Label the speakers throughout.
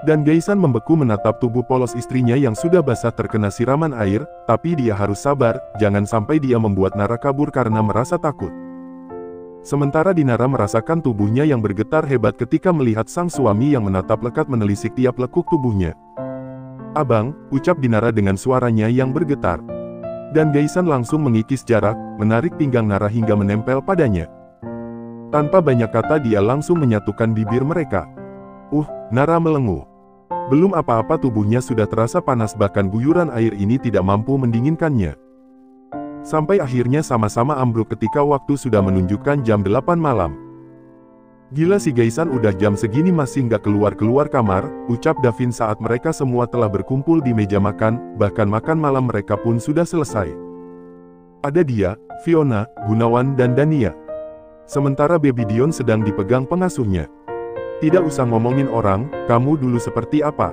Speaker 1: Dan Gaisan membeku menatap tubuh polos istrinya yang sudah basah terkena siraman air, tapi dia harus sabar, jangan sampai dia membuat Nara kabur karena merasa takut. Sementara Dinara merasakan tubuhnya yang bergetar hebat ketika melihat sang suami yang menatap lekat menelisik tiap lekuk tubuhnya. "Abang," ucap Dinara dengan suaranya yang bergetar. Dan Gaisan langsung mengikis jarak, menarik pinggang Nara hingga menempel padanya. Tanpa banyak kata dia langsung menyatukan bibir mereka. Nara melenguh. Belum apa-apa tubuhnya sudah terasa panas, bahkan guyuran air ini tidak mampu mendinginkannya. Sampai akhirnya sama-sama ambruk ketika waktu sudah menunjukkan jam 8 malam. "Gila si Gaisan, udah jam segini masih nggak keluar-keluar kamar," ucap Davin saat mereka semua telah berkumpul di meja makan, bahkan makan malam mereka pun sudah selesai. Ada dia, Fiona, Gunawan dan Dania. Sementara Baby Dion sedang dipegang pengasuhnya. "Tidak usah ngomongin orang, kamu dulu seperti apa?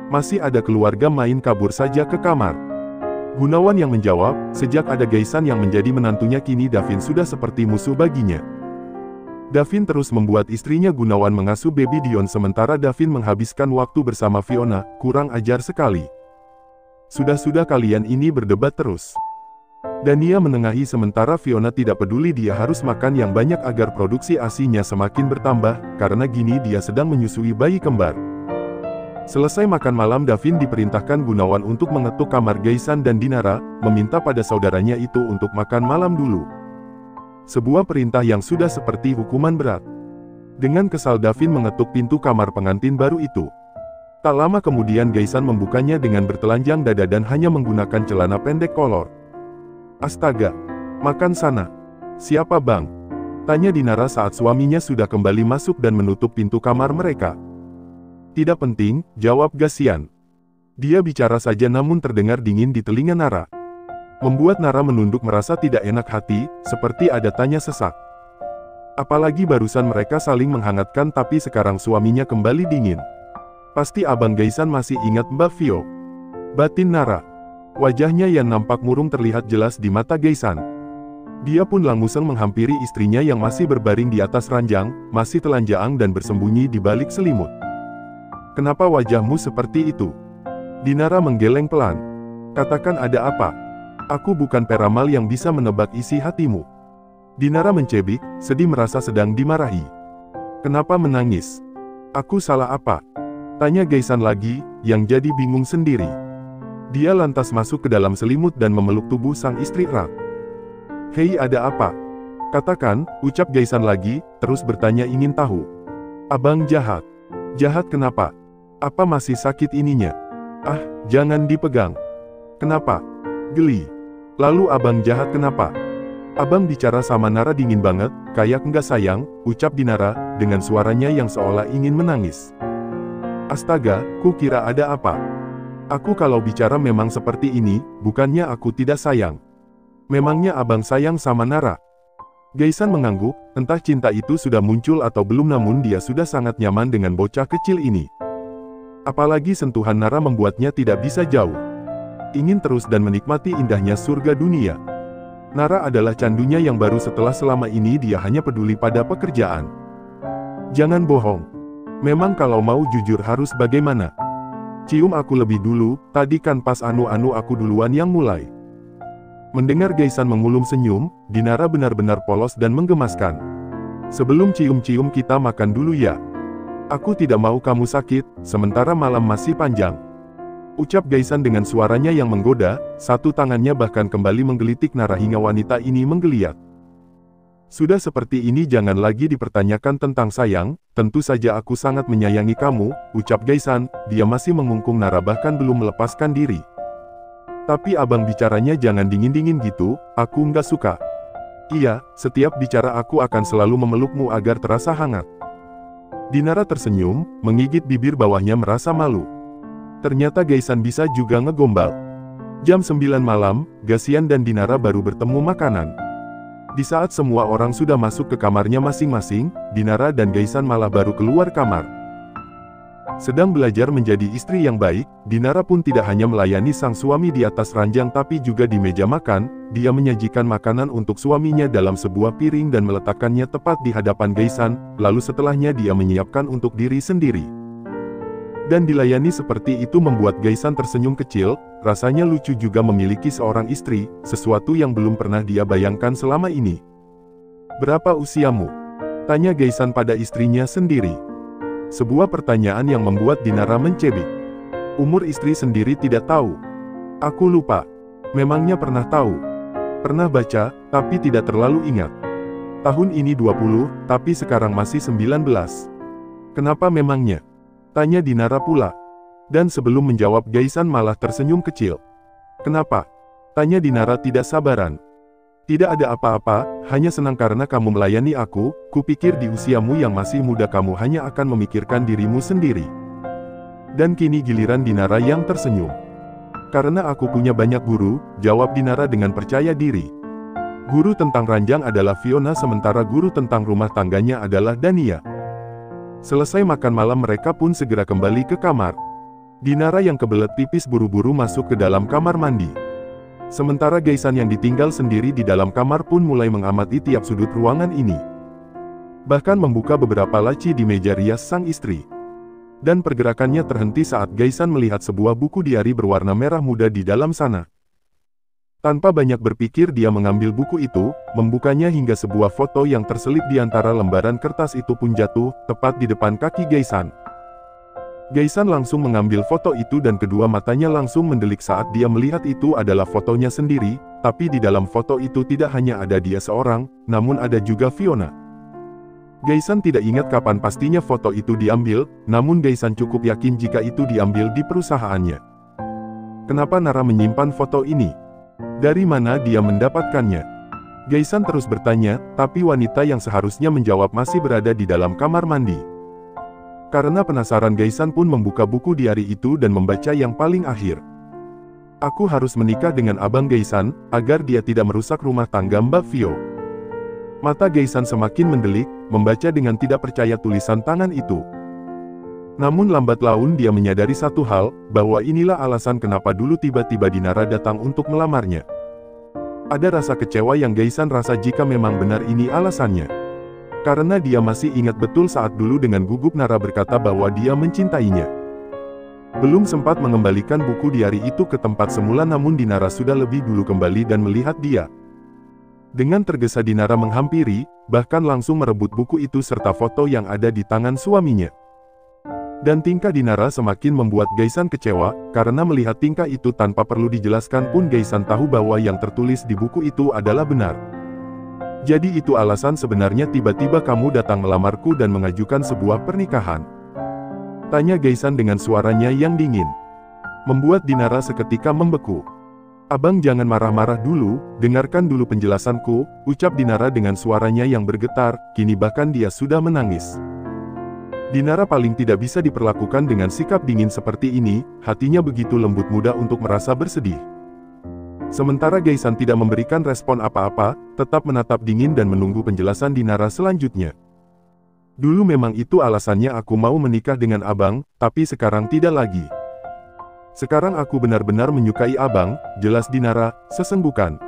Speaker 1: Masih ada keluarga main kabur saja ke kamar." Gunawan yang menjawab, sejak ada Gaisan yang menjadi menantunya kini Davin sudah seperti musuh baginya. Davin terus membuat istrinya Gunawan mengasuh Baby Dion sementara Davin menghabiskan waktu bersama Fiona, kurang ajar sekali. "Sudah-sudah kalian ini berdebat terus." Dania menengahi sementara Fiona tidak peduli, dia harus makan yang banyak agar produksi ASI-nya semakin bertambah, karena gini dia sedang menyusui bayi kembar. Selesai makan malam, Davin diperintahkan Gunawan untuk mengetuk kamar Gaisan dan Dinara, meminta pada saudaranya itu untuk makan malam dulu. Sebuah perintah yang sudah seperti hukuman berat. Dengan kesal Davin mengetuk pintu kamar pengantin baru itu. Tak lama kemudian Gaisan membukanya dengan bertelanjang dada dan hanya menggunakan celana pendek kolor. "Astaga, makan sana." "Siapa bang?" tanya Dinara saat suaminya sudah kembali masuk dan menutup pintu kamar mereka. "Tidak penting," jawab Gasian. Dia bicara saja namun terdengar dingin di telinga Nara. Membuat Nara menunduk merasa tidak enak hati, seperti ada tanya sesak. Apalagi barusan mereka saling menghangatkan tapi sekarang suaminya kembali dingin. "Pasti abang Gaisan masih ingat Mbak Vio," batin Nara. Wajahnya yang nampak murung terlihat jelas di mata Gaisan. Dia pun langsung menghampiri istrinya yang masih berbaring di atas ranjang, masih telanjang dan bersembunyi di balik selimut. "Kenapa wajahmu seperti itu?" Dinara menggeleng pelan. "Katakan ada apa? Aku bukan peramal yang bisa menebak isi hatimu." Dinara mencebik, sedih merasa sedang dimarahi. "Kenapa menangis? Aku salah apa?" tanya Gaisan lagi, yang jadi bingung sendiri. Dia lantas masuk ke dalam selimut dan memeluk tubuh sang istri erat. "Hei, ada apa? Katakan," ucap Gaisan lagi, terus bertanya ingin tahu. "Abang jahat." "Jahat kenapa? Apa masih sakit ininya?" "Ah, jangan dipegang." "Kenapa?" Geli. "Lalu abang jahat kenapa?" "Abang bicara sama Nara dingin banget, kayak enggak sayang," ucap Dinara, dengan suaranya yang seolah ingin menangis. "Astaga, ku kira ada apa. Aku kalau bicara memang seperti ini, bukannya aku tidak sayang. Memangnya abang sayang sama Nara?" Gaisan mengangguk, entah cinta itu sudah muncul atau belum namun dia sudah sangat nyaman dengan bocah kecil ini. Apalagi sentuhan Nara membuatnya tidak bisa jauh. Ingin terus dan menikmati indahnya surga dunia. Nara adalah candunya yang baru setelah selama ini dia hanya peduli pada pekerjaan. "Jangan bohong. Memang kalau mau jujur harus bagaimana? Cium aku lebih dulu, tadi kan pas anu-anu aku duluan yang mulai." Mendengar Gaisan mengulum senyum, Dinara benar-benar polos dan menggemaskan. "Sebelum cium-cium kita makan dulu ya. Aku tidak mau kamu sakit, sementara malam masih panjang," ucap Gaisan dengan suaranya yang menggoda, satu tangannya bahkan kembali menggelitik Nara hingga wanita ini menggeliat. "Sudah seperti ini jangan lagi dipertanyakan tentang sayang, tentu saja aku sangat menyayangi kamu," ucap Gaisan, dia masih mengungkung Nara bahkan belum melepaskan diri. "Tapi abang bicaranya jangan dingin-dingin gitu, aku nggak suka." "Iya, setiap bicara aku akan selalu memelukmu agar terasa hangat." Dinara tersenyum, menggigit bibir bawahnya merasa malu. Ternyata Gaisan bisa juga ngegombal. Jam 9 malam, Gasian dan Dinara baru bertemu makanan. Di saat semua orang sudah masuk ke kamarnya masing-masing, Dinara dan Gaisan malah baru keluar kamar. Sedang belajar menjadi istri yang baik, Dinara pun tidak hanya melayani sang suami di atas ranjang tapi juga di meja makan, dia menyajikan makanan untuk suaminya dalam sebuah piring dan meletakkannya tepat di hadapan Gaisan, lalu setelahnya dia menyiapkan untuk diri sendiri. Dan dilayani seperti itu membuat Gaisan tersenyum kecil, rasanya lucu juga memiliki seorang istri, sesuatu yang belum pernah dia bayangkan selama ini. "Berapa usiamu?" tanya Gaisan pada istrinya sendiri. Sebuah pertanyaan yang membuat Dinara mencebik. Umur istri sendiri tidak tahu. "Aku lupa." Memangnya pernah tahu? Pernah baca, tapi tidak terlalu ingat. "Tahun ini 20, tapi sekarang masih 19. "Kenapa memangnya?" tanya Dinara pula. Dan sebelum menjawab Gaisan malah tersenyum kecil. "Kenapa?" tanya Dinara tidak sabaran. "Tidak ada apa-apa, hanya senang karena kamu melayani aku. Kupikir di usiamu yang masih muda kamu hanya akan memikirkan dirimu sendiri." Dan kini giliran Dinara yang tersenyum. "Karena aku punya banyak guru," jawab Dinara dengan percaya diri. Guru tentang ranjang adalah Fiona sementara guru tentang rumah tangganya adalah Dania. Selesai makan malam mereka pun segera kembali ke kamar. Dinara yang kebelet pipis buru-buru masuk ke dalam kamar mandi. Sementara Gaisan yang ditinggal sendiri di dalam kamar pun mulai mengamati tiap sudut ruangan ini. Bahkan membuka beberapa laci di meja rias sang istri. Dan pergerakannya terhenti saat Gaisan melihat sebuah buku diari berwarna merah muda di dalam sana. Tanpa banyak berpikir dia mengambil buku itu, membukanya hingga sebuah foto yang terselip di antara lembaran kertas itu pun jatuh, tepat di depan kaki Gaisan. Gaisan langsung mengambil foto itu dan kedua matanya langsung mendelik saat dia melihat itu adalah fotonya sendiri, tapi di dalam foto itu tidak hanya ada dia seorang, namun ada juga Fiona. Gaisan tidak ingat kapan pastinya foto itu diambil, namun Gaisan cukup yakin jika itu diambil di perusahaannya. Kenapa Nara menyimpan foto ini? Dari mana dia mendapatkannya? Gaisan terus bertanya, tapi wanita yang seharusnya menjawab masih berada di dalam kamar mandi. Karena penasaran Gaisan pun membuka buku diari itu dan membaca yang paling akhir. "Aku harus menikah dengan Abang Gaisan, agar dia tidak merusak rumah tangga Mbak Vio." Mata Gaisan semakin mendelik, membaca dengan tidak percaya tulisan tangan itu. Namun lambat laun dia menyadari satu hal, bahwa inilah alasan kenapa dulu tiba-tiba Dinara datang untuk melamarnya. Ada rasa kecewa yang Gaisan rasa jika memang benar ini alasannya. Karena dia masih ingat betul saat dulu dengan gugup Nara berkata bahwa dia mencintainya. Belum sempat mengembalikan buku diari itu ke tempat semula namun Dinara sudah lebih dulu kembali dan melihat dia. Dengan tergesa Dinara menghampiri, bahkan langsung merebut buku itu serta foto yang ada di tangan suaminya. Dan tingkah Dinara semakin membuat Gaisan kecewa, karena melihat tingkah itu tanpa perlu dijelaskan pun Gaisan tahu bahwa yang tertulis di buku itu adalah benar. "Jadi itu alasan sebenarnya tiba-tiba kamu datang melamarku dan mengajukan sebuah pernikahan?" tanya Gaisan dengan suaranya yang dingin. Membuat Dinara seketika membeku. "Abang jangan marah-marah dulu, dengarkan dulu penjelasanku," ucap Dinara dengan suaranya yang bergetar, kini bahkan dia sudah menangis. Dinara paling tidak bisa diperlakukan dengan sikap dingin seperti ini, hatinya begitu lembut mudah untuk merasa bersedih. Sementara Gaisan tidak memberikan respon apa-apa, tetap menatap dingin dan menunggu penjelasan Dinara selanjutnya. "Dulu memang itu alasannya aku mau menikah dengan abang, tapi sekarang tidak lagi. Sekarang aku benar-benar menyukai abang," jelas Dinara, sesenggukan.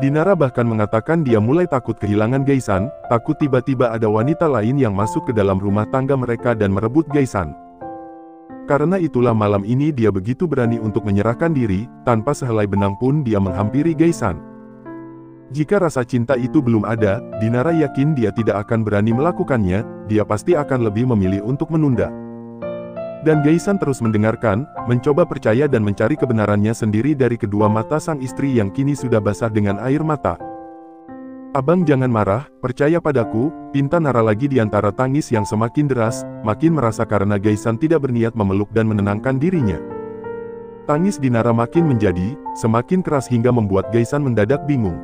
Speaker 1: Dinara bahkan mengatakan dia mulai takut kehilangan Gaisan, takut tiba-tiba ada wanita lain yang masuk ke dalam rumah tangga mereka dan merebut Gaisan. Karena itulah malam ini dia begitu berani untuk menyerahkan diri, tanpa sehelai benang pun dia menghampiri Gaisan. Jika rasa cinta itu belum ada, Dinara yakin dia tidak akan berani melakukannya, dia pasti akan lebih memilih untuk menunda. Dan Gaisan terus mendengarkan, mencoba percaya dan mencari kebenarannya sendiri dari kedua mata sang istri yang kini sudah basah dengan air mata. "Abang jangan marah, percaya padaku," pinta Nara lagi di antara tangis yang semakin deras, makin merasa karena Gaisan tidak berniat memeluk dan menenangkan dirinya. Tangis Dinara makin menjadi, semakin keras hingga membuat Gaisan mendadak bingung.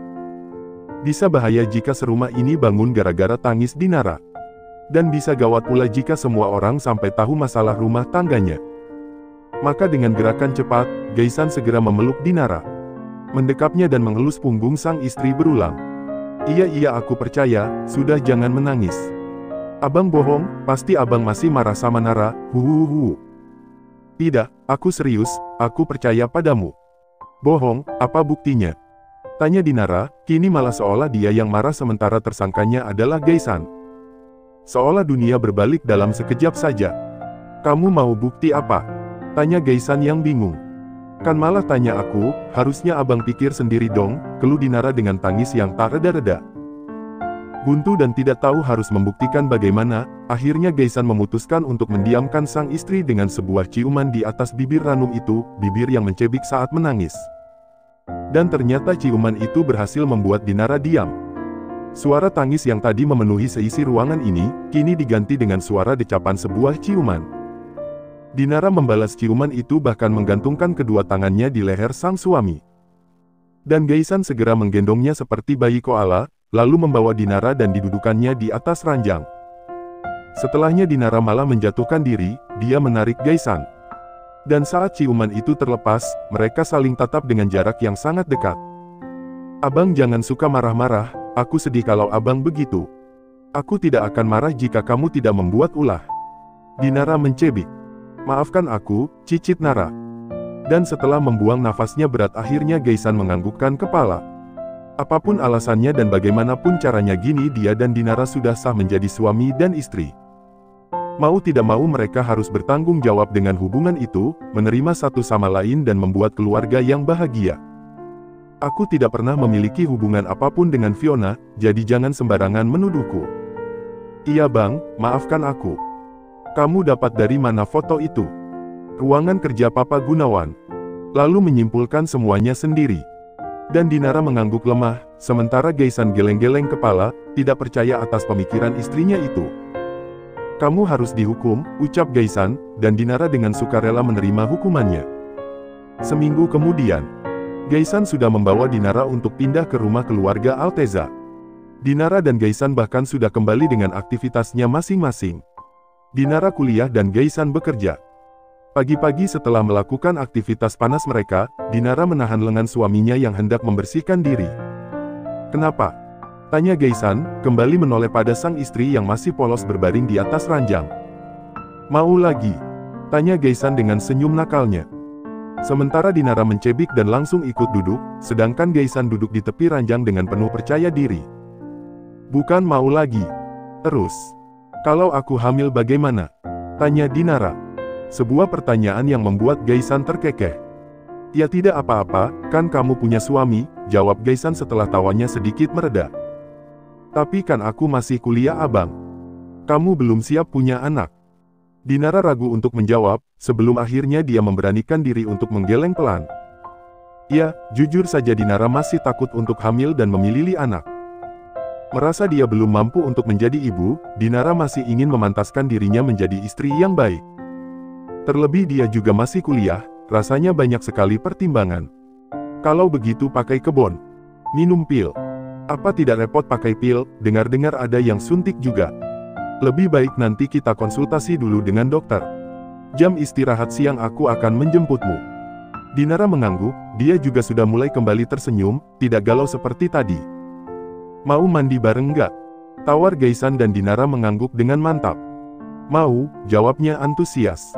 Speaker 1: Bisa bahaya jika serumah ini bangun gara-gara tangis Dinara. Dan bisa gawat pula jika semua orang sampai tahu masalah rumah tangganya. Maka dengan gerakan cepat, Gaisan segera memeluk Dinara. Mendekapnya dan mengelus punggung sang istri berulang. Iya aku percaya, sudah jangan menangis. Abang bohong, pasti abang masih marah sama Nara, huhuhu. Tidak, aku serius, aku percaya padamu. Bohong, apa buktinya? Tanya Dinara, kini malah seolah dia yang marah sementara tersangkanya adalah Gaisan. Seolah dunia berbalik dalam sekejap saja. Kamu mau bukti apa? Tanya Gaisan yang bingung. Kan malah tanya aku, harusnya abang pikir sendiri dong, keluh Dinara dengan tangis yang tak reda-reda. Buntu dan tidak tahu harus membuktikan bagaimana, akhirnya Gaisan memutuskan untuk mendiamkan sang istri dengan sebuah ciuman di atas bibir ranum itu, bibir yang mencebik saat menangis. Dan ternyata ciuman itu berhasil membuat Dinara diam. Suara tangis yang tadi memenuhi seisi ruangan ini, kini diganti dengan suara decapan sebuah ciuman. Dinara membalas ciuman itu bahkan menggantungkan kedua tangannya di leher sang suami. Dan Gaisan segera menggendongnya seperti bayi koala, lalu membawa Dinara dan didudukannya di atas ranjang. Setelahnya Dinara malah menjatuhkan diri, dia menarik Gaisan. Dan saat ciuman itu terlepas, mereka saling tatap dengan jarak yang sangat dekat. Abang jangan suka marah-marah, aku sedih kalau abang begitu. Aku tidak akan marah jika kamu tidak membuat ulah. Dinara mencebik. Maafkan aku, cicit Nara. Dan setelah membuang nafasnya berat akhirnya Gaisan menganggukkan kepala. Apapun alasannya dan bagaimanapun caranya gini dia dan Dinara sudah sah menjadi suami dan istri. Mau tidak mau mereka harus bertanggung jawab dengan hubungan itu, menerima satu sama lain dan membuat keluarga yang bahagia. Aku tidak pernah memiliki hubungan apapun dengan Fiona, jadi jangan sembarangan menuduhku. Iya bang, maafkan aku. Kamu dapat dari mana foto itu? Ruangan kerja Papa Gunawan. Lalu menyimpulkan semuanya sendiri. Dan Dinara mengangguk lemah, sementara Gaisan geleng-geleng kepala, tidak percaya atas pemikiran istrinya itu. Kamu harus dihukum, ucap Gaisan, dan Dinara dengan sukarela menerima hukumannya. Seminggu kemudian, Gaisan sudah membawa Dinara untuk pindah ke rumah keluarga Alteza. Dinara dan Gaisan bahkan sudah kembali dengan aktivitasnya masing-masing. Dinara kuliah dan Gaisan bekerja. Pagi-pagi setelah melakukan aktivitas panas mereka, Dinara menahan lengan suaminya yang hendak membersihkan diri. Kenapa? Tanya Gaisan, kembali menoleh pada sang istri yang masih polos berbaring di atas ranjang. Mau lagi? Tanya Gaisan dengan senyum nakalnya. Sementara Dinara mencebik dan langsung ikut duduk, sedangkan Gaisan duduk di tepi ranjang dengan penuh percaya diri. Bukan mau lagi. Terus, kalau aku hamil bagaimana? Tanya Dinara. Sebuah pertanyaan yang membuat Gaisan terkekeh. Ya tidak apa-apa, kan kamu punya suami, jawab Gaisan setelah tawanya sedikit mereda. Tapi kan aku masih kuliah abang. Kamu belum siap punya anak. Dinara ragu untuk menjawab, sebelum akhirnya dia memberanikan diri untuk menggeleng pelan. Ya, jujur saja Dinara masih takut untuk hamil dan memilih anak. Merasa dia belum mampu untuk menjadi ibu, Dinara masih ingin memantaskan dirinya menjadi istri yang baik. Terlebih dia juga masih kuliah, rasanya banyak sekali pertimbangan. Kalau begitu pakai kebon. Minum pil. Apa tidak repot pakai pil, dengar-dengar ada yang suntik juga. Lebih baik nanti kita konsultasi dulu dengan dokter. Jam istirahat siang aku akan menjemputmu. Dinara mengangguk, dia juga sudah mulai kembali tersenyum, tidak galau seperti tadi. Mau mandi bareng nggak? Tawar Gaisan dan Dinara mengangguk dengan mantap. Mau, jawabnya antusias.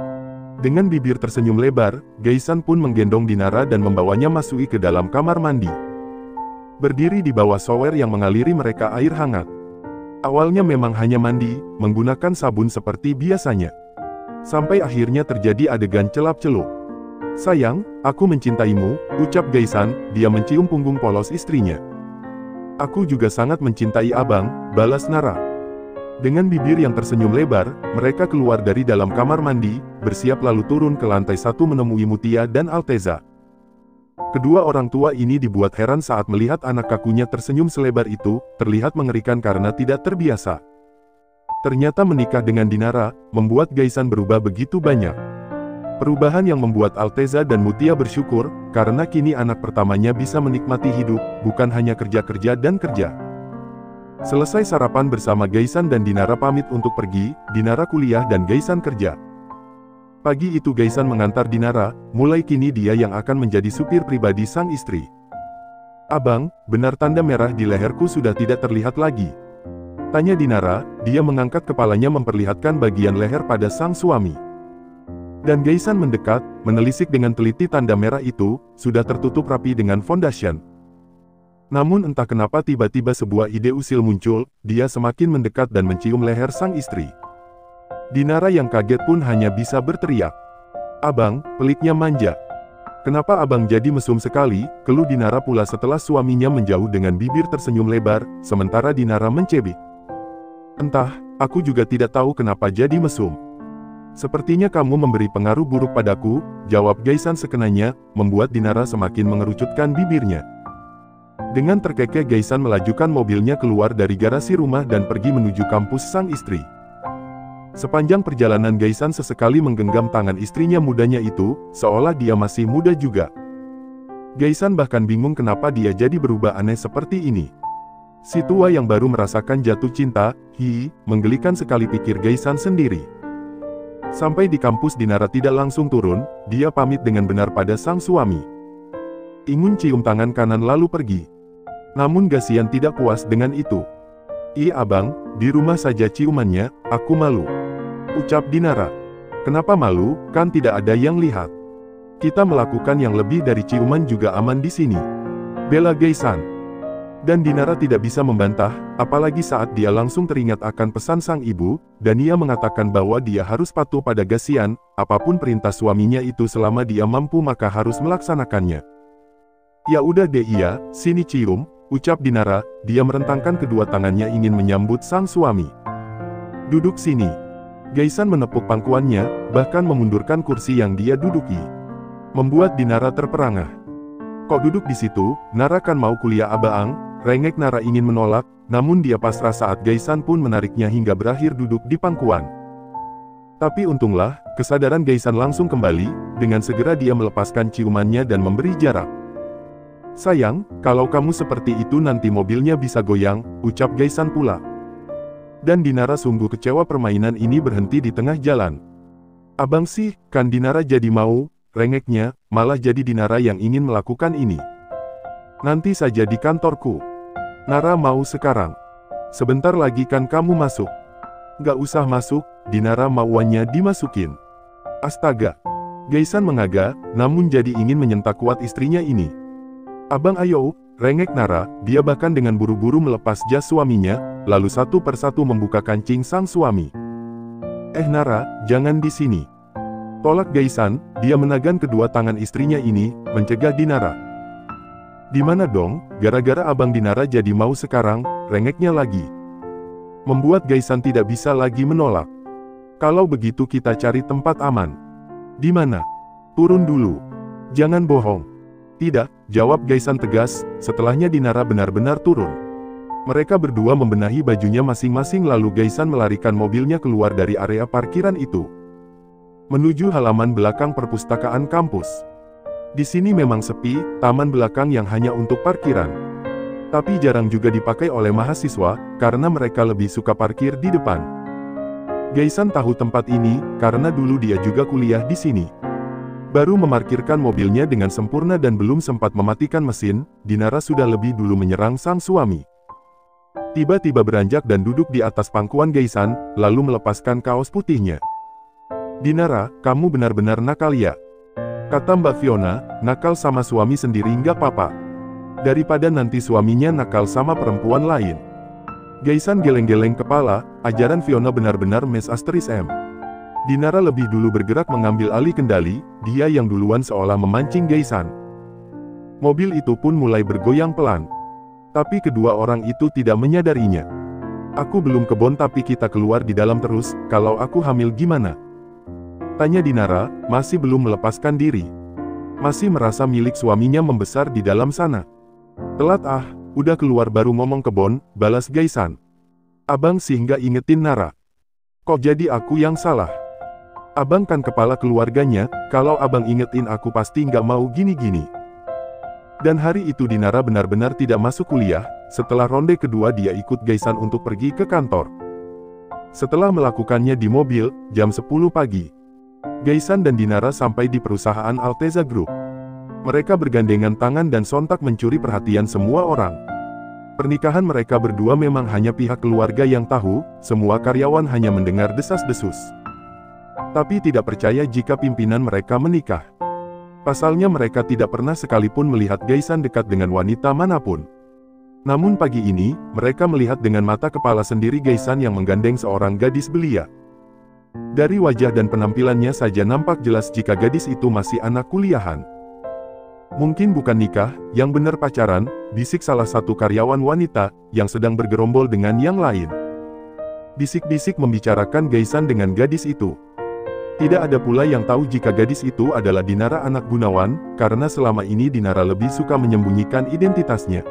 Speaker 1: Dengan bibir tersenyum lebar, Gaisan pun menggendong Dinara dan membawanya masuk ke dalam kamar mandi. Berdiri di bawah shower yang mengaliri mereka air hangat. Awalnya memang hanya mandi, menggunakan sabun seperti biasanya. Sampai akhirnya terjadi adegan celap-celup. Sayang, aku mencintaimu, ucap Gaisan, dia mencium punggung polos istrinya. Aku juga sangat mencintai abang, balas Nara. Dengan bibir yang tersenyum lebar, mereka keluar dari dalam kamar mandi, bersiap lalu turun ke lantai 1 menemui Mutia dan Alteza. Kedua orang tua ini dibuat heran saat melihat anak kakunya tersenyum selebar itu, terlihat mengerikan karena tidak terbiasa. Ternyata menikah dengan Dinara, membuat Gaisan berubah begitu banyak. Perubahan yang membuat Alteza dan Mutia bersyukur, karena kini anak pertamanya bisa menikmati hidup, bukan hanya kerja-kerja dan kerja. Selesai sarapan bersama Gaisan dan Dinara pamit untuk pergi, Dinara kuliah dan Gaisan kerja. Pagi itu Gaisan mengantar Dinara, mulai kini dia yang akan menjadi supir pribadi sang istri. Abang, benar tanda merah di leherku sudah tidak terlihat lagi? Tanya Dinara, dia mengangkat kepalanya memperlihatkan bagian leher pada sang suami. Dan Gaisan mendekat, menelisik dengan teliti tanda merah itu, sudah tertutup rapi dengan fondasi. Namun entah kenapa tiba-tiba sebuah ide usil muncul, dia semakin mendekat dan mencium leher sang istri. Dinara yang kaget pun hanya bisa berteriak. "Abang, peliknya manja. Kenapa abang jadi mesum sekali?" keluh Dinara pula setelah suaminya menjauh dengan bibir tersenyum lebar, sementara Dinara mencibir. "Entah, aku juga tidak tahu kenapa jadi mesum. Sepertinya kamu memberi pengaruh buruk padaku," jawab Gaisan sekenanya, membuat Dinara semakin mengerucutkan bibirnya. Dengan terkekeh Gaisan melajukan mobilnya keluar dari garasi rumah dan pergi menuju kampus sang istri. Sepanjang perjalanan Gaisan sesekali menggenggam tangan istrinya mudanya itu, seolah dia masih muda juga. Gaisan bahkan bingung kenapa dia jadi berubah aneh seperti ini. Si tua yang baru merasakan jatuh cinta, menggelikan sekali pikir Gaisan sendiri. Sampai di kampus Dinara tidak langsung turun, dia pamit dengan benar pada sang suami. Ingin cium tangan kanan lalu pergi. Namun Gasian tidak puas dengan itu. Abang, di rumah saja ciumannya, aku malu," ucap Dinara. "Kenapa malu, kan tidak ada yang lihat. Kita melakukan yang lebih dari ciuman juga aman di sini," bela Gaisan. Dan Dinara tidak bisa membantah, apalagi saat dia langsung teringat akan pesan sang ibu, dan ia mengatakan bahwa dia harus patuh pada Gasian, apapun perintah suaminya itu selama dia mampu maka harus melaksanakannya. "Ya udah deh iya, sini cium," ucap Dinara, dia merentangkan kedua tangannya ingin menyambut sang suami. "Duduk sini." Gaisan menepuk pangkuannya, bahkan memundurkan kursi yang dia duduki. Membuat Dinara terperangah. "Kok duduk di situ, Nara kan mau kuliah abang," rengek Nara ingin menolak, namun dia pasrah saat Gaisan pun menariknya hingga berakhir duduk di pangkuan. Tapi untunglah, kesadaran Gaisan langsung kembali, dengan segera dia melepaskan ciumannya dan memberi jarak. "Sayang, kalau kamu seperti itu nanti mobilnya bisa goyang," ucap Gaisan pula. Dan Dinara sungguh kecewa permainan ini berhenti di tengah jalan. "Abang sih, kan Dinara jadi mau," rengeknya, malah jadi Dinara yang ingin melakukan ini. "Nanti saja di kantorku. Nara mau sekarang. Sebentar lagi kan kamu masuk." "Gak usah masuk," Dinara mauannya dimasukin. Astaga. Gaisan mengaga, namun jadi ingin menyentak kuat istrinya ini. "Abang ayo," rengek Nara, dia bahkan dengan buru-buru melepas jas suaminya, lalu satu persatu membuka kancing sang suami. Nara, jangan di sini," tolak Gaisan, dia menagan kedua tangan istrinya ini, mencegah Dinara. "Di mana dong, gara-gara abang Dinara jadi mau sekarang," rengeknya lagi. Membuat Gaisan tidak bisa lagi menolak. "Kalau begitu kita cari tempat aman." "Di mana?" "Turun dulu. Jangan bohong." "Tidak," jawab Gaisan tegas, setelahnya Dinara benar-benar turun. Mereka berdua membenahi bajunya masing-masing lalu Gaisan melarikan mobilnya keluar dari area parkiran itu. Menuju halaman belakang perpustakaan kampus. Di sini memang sepi, taman belakang yang hanya untuk parkiran. Tapi jarang juga dipakai oleh mahasiswa, karena mereka lebih suka parkir di depan. Gaisan tahu tempat ini, karena dulu dia juga kuliah di sini. Baru memarkirkan mobilnya dengan sempurna dan belum sempat mematikan mesin, Dinara sudah lebih dulu menyerang sang suami. Tiba-tiba beranjak dan duduk di atas pangkuan Gaisan, lalu melepaskan kaos putihnya. "Dinara, kamu benar-benar nakal ya," kata Mbak Fiona, "nakal sama suami sendiri nggak apa-apa. Daripada nanti suaminya nakal sama perempuan lain." Gaisan geleng-geleng kepala, ajaran Fiona benar-benar mes asteris M. Dinara lebih dulu bergerak mengambil alih kendali, dia yang duluan seolah memancing Gaisan. Mobil itu pun mulai bergoyang pelan. Tapi kedua orang itu tidak menyadarinya. "Aku belum kebon tapi kita keluar di dalam terus, kalau aku hamil gimana?" tanya Dinara, masih belum melepaskan diri. Masih merasa milik suaminya membesar di dalam sana. "Telat udah keluar baru ngomong kebon," balas Gaisan. "Abang sih nggak ingetin Nara. Kok jadi aku yang salah? Abang kan kepala keluarganya, kalau abang ingetin aku pasti nggak mau gini-gini." Dan hari itu Dinara benar-benar tidak masuk kuliah, setelah ronde kedua dia ikut Gaisan untuk pergi ke kantor. Setelah melakukannya di mobil, jam 10 pagi. Gaisan dan Dinara sampai di perusahaan Alteza Group. Mereka bergandengan tangan dan sontak mencuri perhatian semua orang. Pernikahan mereka berdua memang hanya pihak keluarga yang tahu, semua karyawan hanya mendengar desas-desus. Tapi tidak percaya jika pimpinan mereka menikah. Pasalnya mereka tidak pernah sekalipun melihat Gaisan dekat dengan wanita manapun. Namun pagi ini, mereka melihat dengan mata kepala sendiri Gaisan yang menggandeng seorang gadis belia. Dari wajah dan penampilannya saja nampak jelas jika gadis itu masih anak kuliahan. Mungkin bukan nikah, yang benar pacaran, bisik salah satu karyawan wanita, yang sedang bergerombol dengan yang lain. Bisik-bisik membicarakan Gaisan dengan gadis itu. Tidak ada pula yang tahu jika gadis itu adalah Dinara anak Gunawan, karena selama ini Dinara lebih suka menyembunyikan identitasnya.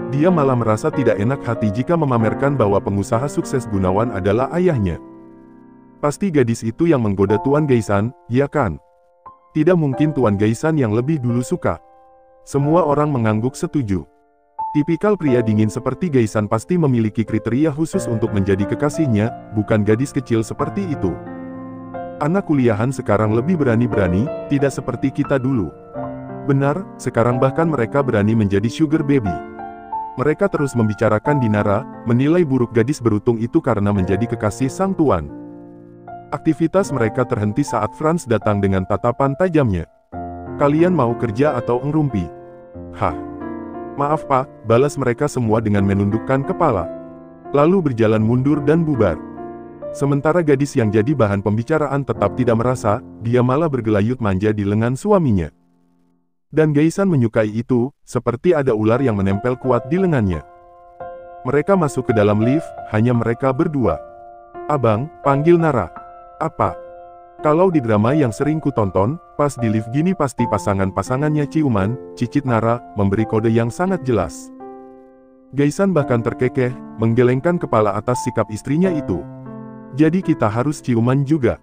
Speaker 1: Dia malah merasa tidak enak hati jika memamerkan bahwa pengusaha sukses Gunawan adalah ayahnya. Pasti gadis itu yang menggoda Tuan Gaisan, ya kan? Tidak mungkin Tuan Gaisan yang lebih dulu suka. Semua orang mengangguk setuju. Tipikal pria dingin seperti Gaisan pasti memiliki kriteria khusus untuk menjadi kekasihnya, bukan gadis kecil seperti itu. Anak kuliahan sekarang lebih berani-berani, tidak seperti kita dulu. Benar, sekarang bahkan mereka berani menjadi sugar baby. Mereka terus membicarakan Dinara, menilai buruk gadis beruntung itu karena menjadi kekasih sang tuan. Aktivitas mereka terhenti saat Franz datang dengan tatapan tajamnya. Kalian mau kerja atau ngerumpi? Hah? Maaf pak, balas mereka semua dengan menundukkan kepala. Lalu berjalan mundur dan bubar. Sementara gadis yang jadi bahan pembicaraan tetap tidak merasa, dia malah bergelayut manja di lengan suaminya. Dan Gaisan menyukai itu, seperti ada ular yang menempel kuat di lengannya. Mereka masuk ke dalam lift, hanya mereka berdua. Abang, panggil Nara. Apa? Kalau di drama yang sering ku tonton, pas di lift gini pasti pasangan-pasangannya ciuman, cicit Nara, memberi kode yang sangat jelas. Gaisan bahkan terkekeh, menggelengkan kepala atas sikap istrinya itu. Jadi kita harus ciuman juga?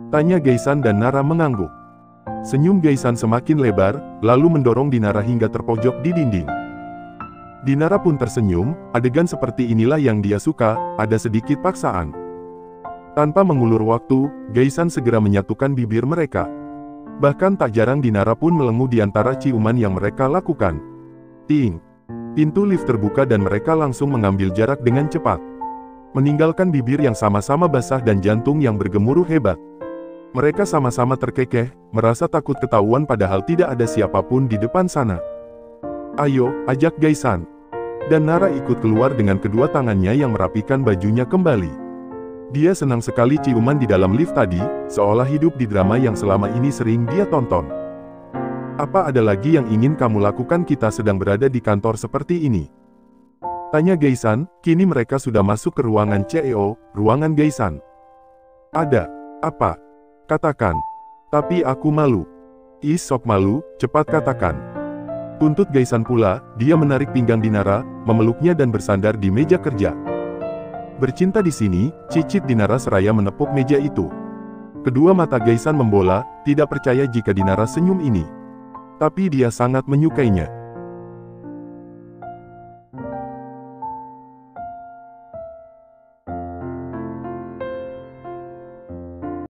Speaker 1: Tanya Gaisan dan Nara mengangguk. Senyum Gaisan semakin lebar, lalu mendorong Dinara hingga terpojok di dinding. Dinara pun tersenyum, adegan seperti inilah yang dia suka, ada sedikit paksaan. Tanpa mengulur waktu, Gaisan segera menyatukan bibir mereka. Bahkan tak jarang Dinara pun melenguh di antara ciuman yang mereka lakukan. Ting! Pintu lift terbuka dan mereka langsung mengambil jarak dengan cepat. Meninggalkan bibir yang sama-sama basah dan jantung yang bergemuruh hebat. Mereka sama-sama terkekeh, merasa takut ketahuan padahal tidak ada siapapun di depan sana. Ayo, ajak Gaisan. Dan Nara ikut keluar dengan kedua tangannya yang merapikan bajunya kembali. Dia senang sekali ciuman di dalam lift tadi, seolah hidup di drama yang selama ini sering dia tonton. Apa ada lagi yang ingin kamu lakukan? Kita sedang berada di kantor seperti ini. Tanya Gaisan, kini mereka sudah masuk ke ruangan CEO, ruangan Gaisan. Ada. Apa? Katakan. Tapi aku malu. Is sok malu, cepat katakan. Tuntut Gaisan pula, dia menarik pinggang Dinara, memeluknya dan bersandar di meja kerja. Bercinta di sini, cicit Dinara seraya menepuk meja itu. Kedua mata Gaisan membola, tidak percaya jika Dinara senyum ini. Tapi dia sangat menyukainya.